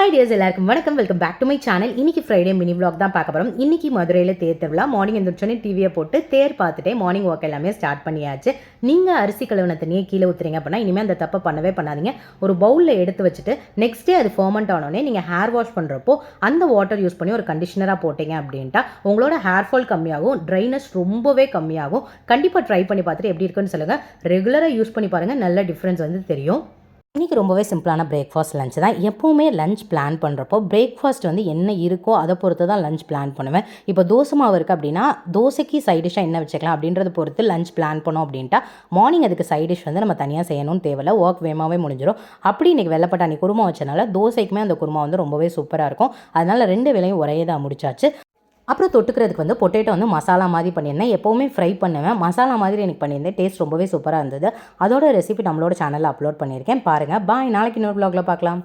Hi dears, எல்லாருக்கும் வணக்கம். Welcome back to my channel. இன்னைக்கு ஃப்ரைடே மினி vlog தான் பார்க்க போகிறோம். இன்னைக்கு மதுரையில் தேர் திருவிழா. மார்னிங் எந்திரிச்சோன்னே டிவியை போட்டு தேர் பார்த்துட்டே மார்னிங் வாக் எல்லாமே ஸ்டார்ட் பண்ணியாச்சு. நீங்கள் அரிசி கழுவின தண்ணியை கீழே ஊற்றுறீங்க அப்படின்னா இனிமேல் அந்த தப்பை பண்ணவே பண்ணாதீங்க. ஒரு பவுலில் எடுத்து வச்சுட்டு நெக்ஸ்ட் டே அது ஃபர்மெண்ட் ஆனோடனே நீங்கள் ஹேர் வாஷ் பண்ணுறப்போ அந்த வாட்டர் யூஸ் பண்ணி ஒரு கண்டிஷனராக போட்டிங்க அப்படின்ட்டா உங்களோட ஹேர் ஃபால் கம்மியாகும், ட்ரைனஸ் ரொம்பவே கம்மியாகும். கண்டிப்பாக ட்ரை பண்ணி பார்த்துட்டு எப்படி இருக்குன்னு சொல்லுங்கள். ரெகுலராக யூஸ் பண்ணி பாருங்கள், நல்ல டிஃப்ரென்ஸ் வந்து தெரியும். இன்றைக்கி ரொம்பவே சிம்பிளான பிரேக்ஃபாஸ்ட் லஞ்ச் தான். எப்போவுமே லஞ்ச் பிளான் பண்ணுறப்போ பிரேக்ஃபாஸ்ட் வந்து என்ன இருக்கோ அதை பொறுத்து தான் லஞ்ச் பிளான் பண்ணுவேன். இப்போ தோசை மாவு இருக்குது அப்படின்னா தோசைக்கு சைட் டிஷ்ஷாக என்ன வச்சுக்கலாம் அப்படின்றத பொறுத்து லஞ்ச் பிளான் பண்ணோம் அப்படின்ட்டா மார்னிங் அதுக்கு சைட் டிஷ் வந்து நம்ம தனியாக செய்யணும்னு தேவையில்ல, ஒர்க் வேகமாகவே முடிஞ்சிடும். அப்படி இன்றைக்கி வெள்ளைப்பட்டாணி குருமா வச்சனால தோசைக்குமே அந்த குருமா வந்து ரொம்பவே சூப்பராக இருக்கும். அதனால் 2 வேளையும் ஒரே தான் முடிச்சாச்சு. அப்புறம் தொட்டுக்கிறதுக்கு வந்து பொட்டேட்டோ வந்து மசாலா மாதிரி பண்ணியிருந்தேன். எப்போவுமே ஃப்ரை பண்ணுவேன், மசாலா மாதிரி எனக்கு பண்ணியிருந்தேன். டேஸ்ட் ரொம்பவே சூப்பராக இருந்தது. அதோட ரெசிபி நம்மளோட சேனலில் அப்லோட் பண்ணியிருக்கேன், பாருங்கள். பாய். நாளைக்கு இன்னொரு vlogல பார்க்கலாம்.